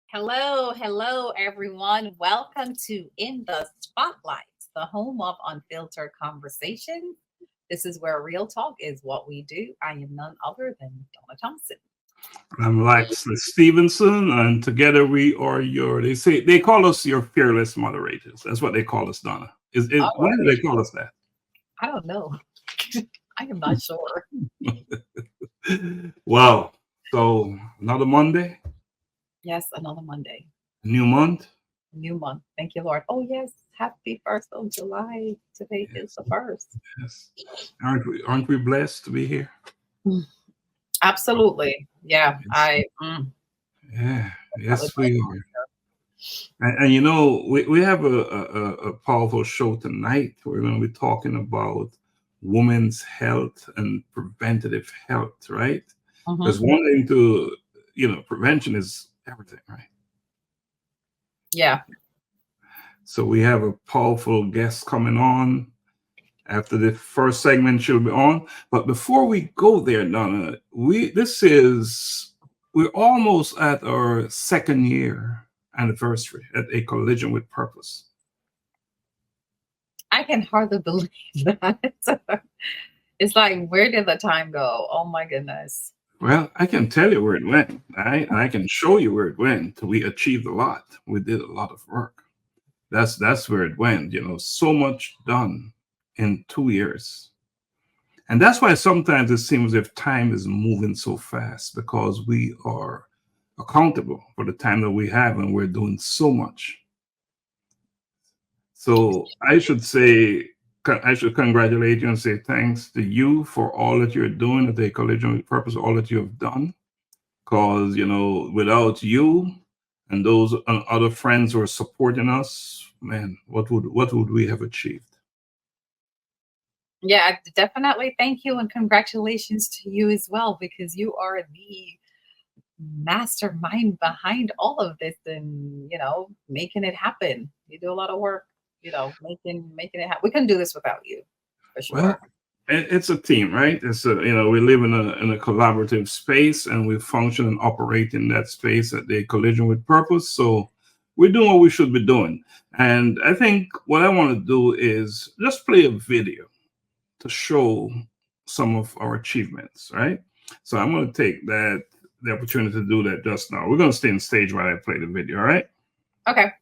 Hello, hello, everyone. Welcome to In the Spotlight, the home of unfiltered conversation. This is where real talk is what we do. I am none other than Donna Thompson. I'm Laxley Stephenson, and together we are they call us your fearless moderators. That's what they call us, Donna. All Why do right. they call us that? I don't know. I am not sure. Wow. So another Monday, Yes, another Monday, new month. new month. Thank you, Lord. Oh, yes. Happy 1st of July. Today is Yes, the 1st. yes. Aren't we blessed to be here? Mm, absolutely. Yeah, Yes. Yeah, definitely yes, blessed we to be are. And we have a powerful show tonight. We're going to be talking about women's health and preventative health, right? here. Because one thing prevention is everything, right? Yeah. So we have a powerful guest coming on. After the first segment, she'll be on. But before we go there, Donna, we're almost at our second year anniversary at A Collision with Purpose. I can hardly believe that. It's like, where did the time go? Oh my goodness. Well, I can tell you where it went. I can show you where it went. We achieved a lot. We did a lot of work. That's where it went. So much done in 2 years. And that's why sometimes it seems as if time is moving so fast because we are accountable for the time that we have and we're doing so much. So I should congratulate you and say thanks to you for all that you're doing at the Collision with Purpose, all that you have done. Because, without you and those other friends who are supporting us, man, what would we have achieved? Yeah, definitely thank you and congratulations to you as well because you are the mastermind behind all of this and, making it happen. You do a lot of work, making it happen. We couldn't do this without you, for Well, sure. it's a team, right? We live in a collaborative space and we function and operate in that space at the Collision with Purpose. So we're doing what we should be doing. And I think what I want to do is just play a video to show some of our achievements, right? So I'm going to take the opportunity to do that just now. We're going to stay on stage while I play the video, all right? Okay.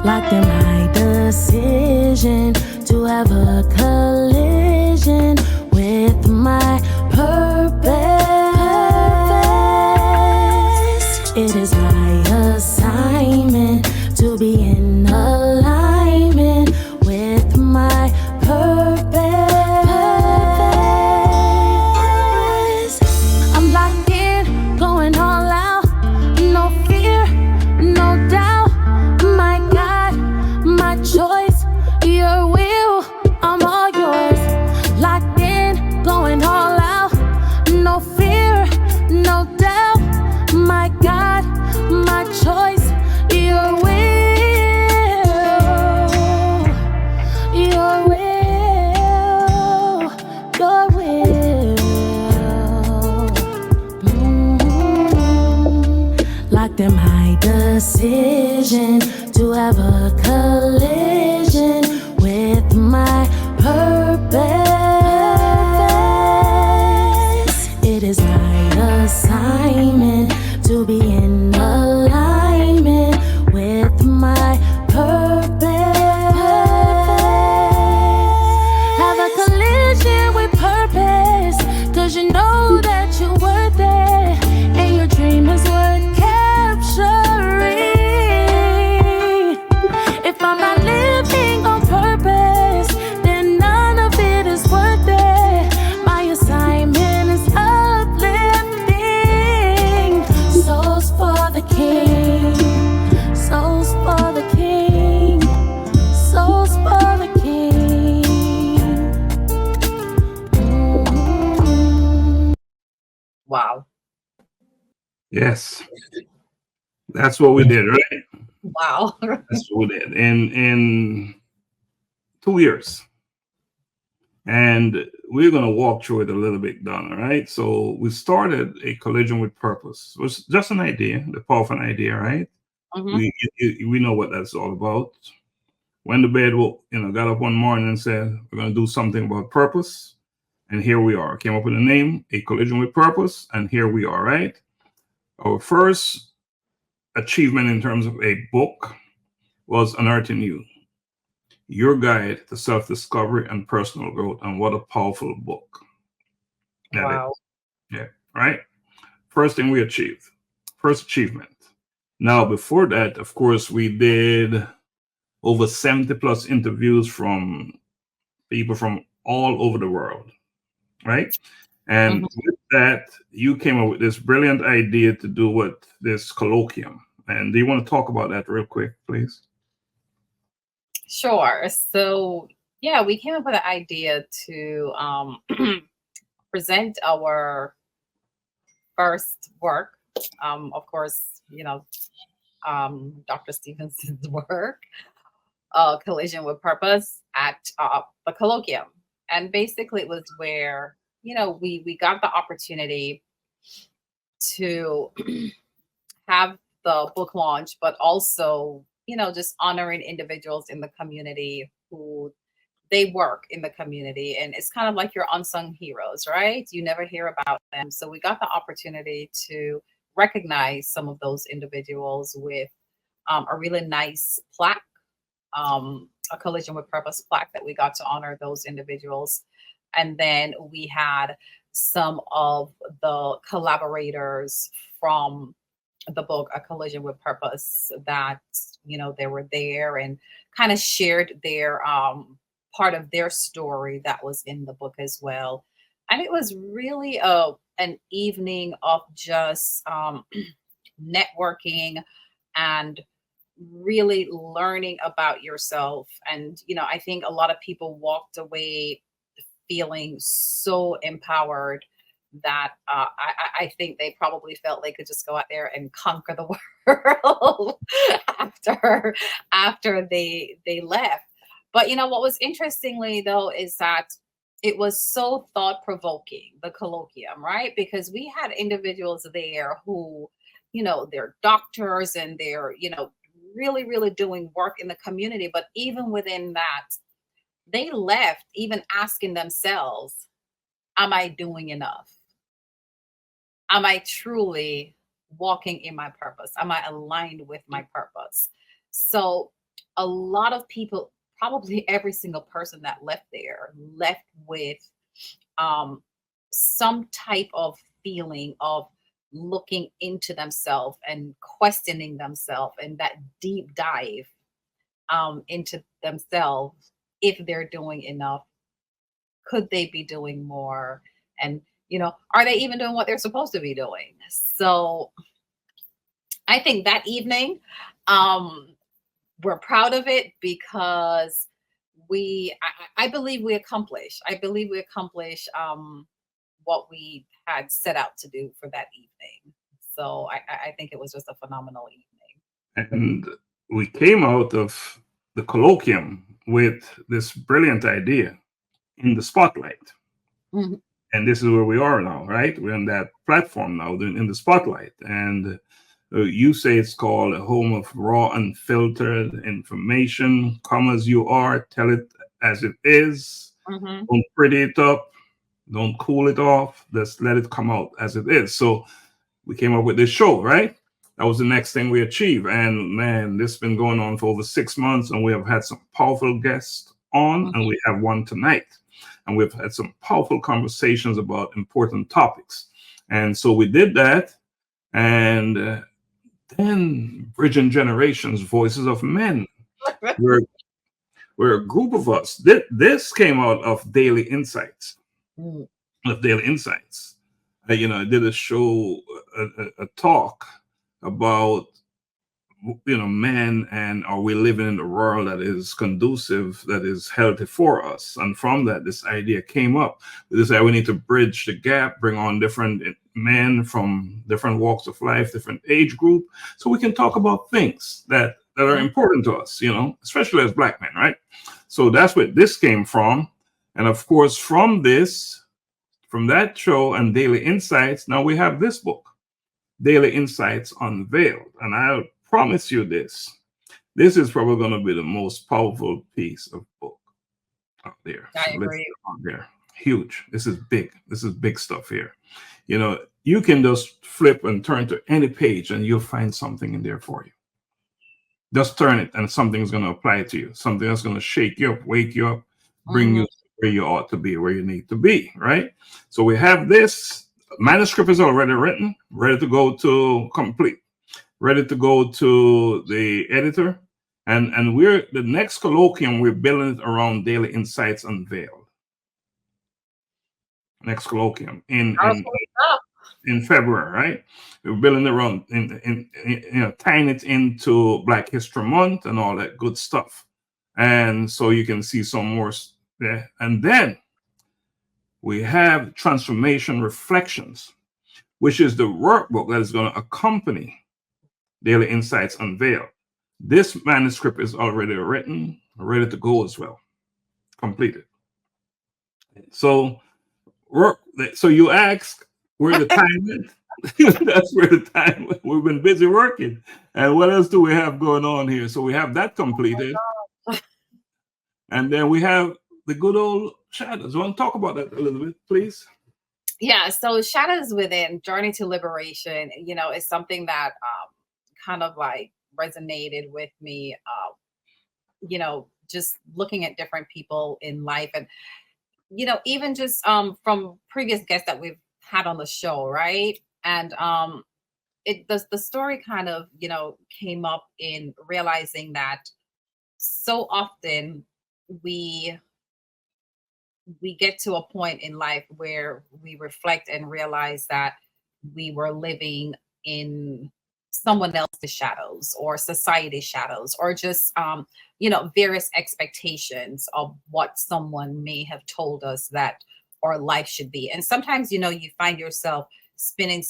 Locked in my decision to have a collision with my purpose. It is my assignment to be in alignment with my purpose. I'm locked in, going all out, no fear, no doubt. My God, my choice, your will, I'm all yours. Locked in, going all out, no fear, no doubt. My God, my choice, your will, your will, your will. Locked in my decision to have a collision with my purpose. It is my assignment to be in alignment with my purpose. Have a collision with purpose, 'cause you know that you're worth it, and your dream is worth capturing. If I'm not living on purpose, then none of it is worth it. My assignment is uplifting souls for the King, souls for the King, souls for the King. Wow. Yes. That's what we did, right? Wow. That's what we did in 2 years. And we're going to walk through it a little bit, Donna, right? So we started a collision with purpose. It was just an idea, the powerful idea, right? Mhm. We know what that's all about. When the bed, got up one morning and said, we're going to do something about purpose. And here we are. Came up with a name, A Collision with Purpose. And here we are, right? Our first achievement in terms of a book was Unearthing You, your guide to self-discovery and personal growth. And what a powerful book that is. Wow. Yeah, right? First thing we achieved, first achievement. Now, before that, of course, we did over 70 plus interviews from people from all over the world, right? And Mhm. with that, you came up with this brilliant idea to do what this colloquium. And do you want to talk about that real quick, please? Sure. So, yeah, we came up with an idea to present our first work. Of course, Dr. Stevenson's work, Collision with Purpose, at the colloquium. And basically, it was where, we got the opportunity to have the book launch, but also, just honoring individuals in the community who they work in the community. And it's kind of like your unsung heroes, right? You never hear about them. So we got the opportunity to recognize some of those individuals with a really nice plaque, a Collision with Purpose plaque that we got to honor those individuals. And then we had some of the collaborators from the book A Collision with Purpose that they were there and kind of shared their part of their story that was in the book as well. And it was really an evening of just networking and really learning about yourself. And I think a lot of people walked away feeling so empowered that I think they probably felt they could just go out there and conquer the world after they left. But what was interestingly though is that it was so thought provoking, the colloquium, right? Because we had individuals there who, they're doctors and they're, really, really doing work in the community. But even within that, they left even asking themselves, am I doing enough? Am I truly walking in my purpose? Am I aligned with my purpose? So a lot of people, probably every single person that left there, left with some type of feeling of looking into themselves and questioning themselves, and that deep dive into themselves. If they're doing enough, could they be doing more? And are they even doing what they're supposed to be doing? So I think that evening, we're proud of it because I believe we accomplished. I believe we accomplished what we had set out to do for that evening. So I think it was just a phenomenal evening. And we came out of the colloquium with this brilliant idea in the spotlight. Mm-hmm. And this is where we are now, right? We're on that platform now in the spotlight. And you say it's called a home of raw, unfiltered information. Come as you are, tell it as it is. Mm-hmm. Don't pretty it up. Don't cool it off. Just let it come out as it is. So we came up with this show, right? That was the next thing we achieved. And man, this has been going on for over 6 months, and we have had some powerful guests on, Mm-hmm. and we have one tonight. And we've had some powerful conversations about important topics. And so we did that. And then Bridging Generations, Voices of Men. We're a group of us. This came out of Daily Insights. Of Daily Insights. I did a show, a talk about men, and are we living in a world that is conducive, that is healthy for us? And from that, this idea came up. We decided we need to bridge the gap, bring on different men from different walks of life, different age group, so we can talk about things that are important to us, especially as Black men, right? So that's where this came from. And of course, from that show and Daily Insights, now we have this book, Daily Insights Unveiled. And I'll promise you this. This is probably going to be the most powerful piece of book out there. I So let's agree. get on there. Huge. This is big. This is big stuff here. You know, you can just flip and turn to any page and you'll find something in there for you. Just turn it and something's going to apply to you. Something that's going to shake you up, wake you up, bring you where you ought to be, where you need to be, right? So we have this. Manuscript is already written, ready to go to complete, ready to go to the editor. And we're the next colloquium, we're building it around Daily Insights Unveiled. Next colloquium in February, right? We're building it around tying it into Black History Month and all that good stuff. And so you can see some more there. And then we have Transformation Reflections, which is the workbook that is going to accompany Daily Insights Unveiled. This manuscript is already written, ready to go as well, completed. So you ask where the time is. That's where the time. We've been busy working. And what else do we have going on here? So we have that completed, and then we have the good old Shadows. You want to talk about that a little bit, please? Yeah. So Shadows Within, Journey to Liberation, is something that kind of like resonated with me, just looking at different people in life and, even just from previous guests that we've had on the show, right? And the story kind of, came up in realizing that so often we get to a point in life where we reflect and realize that we were living in someone else's shadows or society's shadows, or just various expectations of what someone may have told us that our life should be. And sometimes you find yourself spinning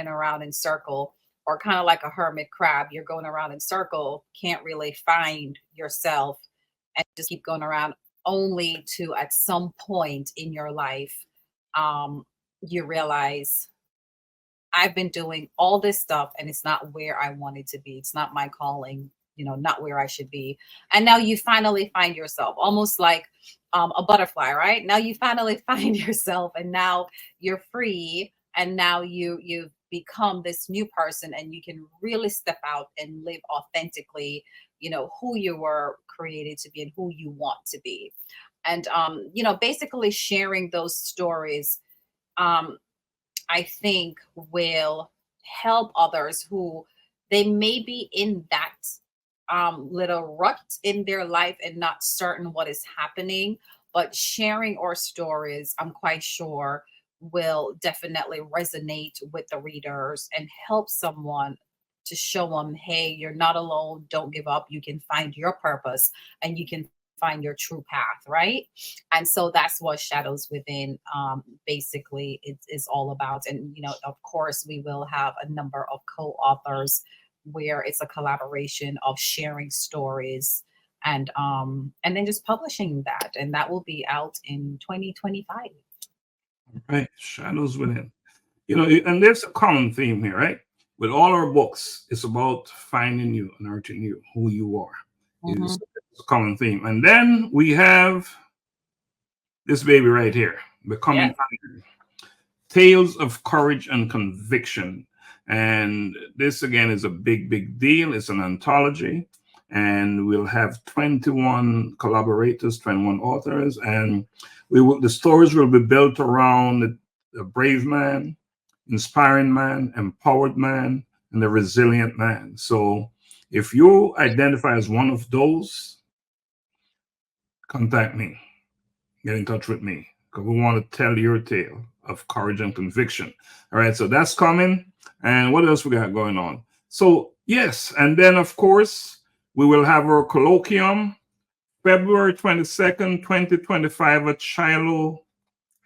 around in circle, or kind of like a hermit crab. You're going around in circle, can't really find yourself, and just keep going around, only to at some point in your life you realize, I've been doing all this stuff and it's not where I wanted to be. It's not my calling, not where I should be. And now you finally find yourself, almost like a butterfly, right? Now you finally find yourself, and now you're free. And now you've become this new person, and you can really step out and live authentically, who you were created to be and who you want to be. And, basically sharing those stories, I think will help others who they may be in that little rut in their life and not certain what is happening, but sharing our stories, I'm quite sure, will definitely resonate with the readers and help someone to show them, hey, you're not alone. Don't give up. You can find your purpose and you can find your true path, right? And so that's what Shadows Within basically is all about. And of course we will have a number of co-authors where it's a collaboration of sharing stories and then just publishing that, and that will be out in 2025. Right, Shadows Within. And there's a common theme here, right? With all our books, it's about finding you, nurturing you, who you are. It's a common theme. And then we have this baby right here, Becoming Iron. Tales of Courage and Conviction. And this, again, is a big, big deal. It's an anthology. And we'll have 21 collaborators, 21 authors. And the stories will be built around the brave man, inspiring man, empowered man, and the resilient man. So if you identify as one of those, contact me. Get in touch with me, because we want to tell your tale of courage and conviction. All right, so that's coming. And what else we got going on? So, yes, and then, of course, we will have our colloquium February 22nd, 2025 at Shiloh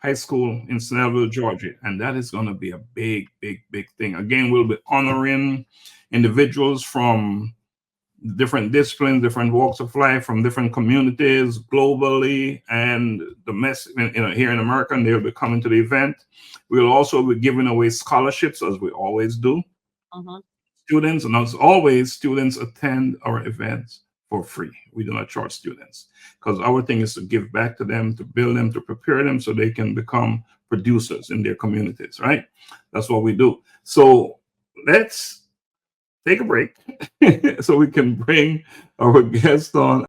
High School in Snellville, Georgia. And that is going to be a big, big, big thing. Again, we'll be honoring individuals from different disciplines, different walks of life from different communities globally and domestic, here in America, and they'll be coming to the event. We'll also be giving away scholarships, as we always do. Students, and as always, students attend our events for free. We do not charge students because our thing is to give back to them, to build them, to prepare them so they can become producers in their communities, right? That's what we do. So let's take a break so we can bring our guest on.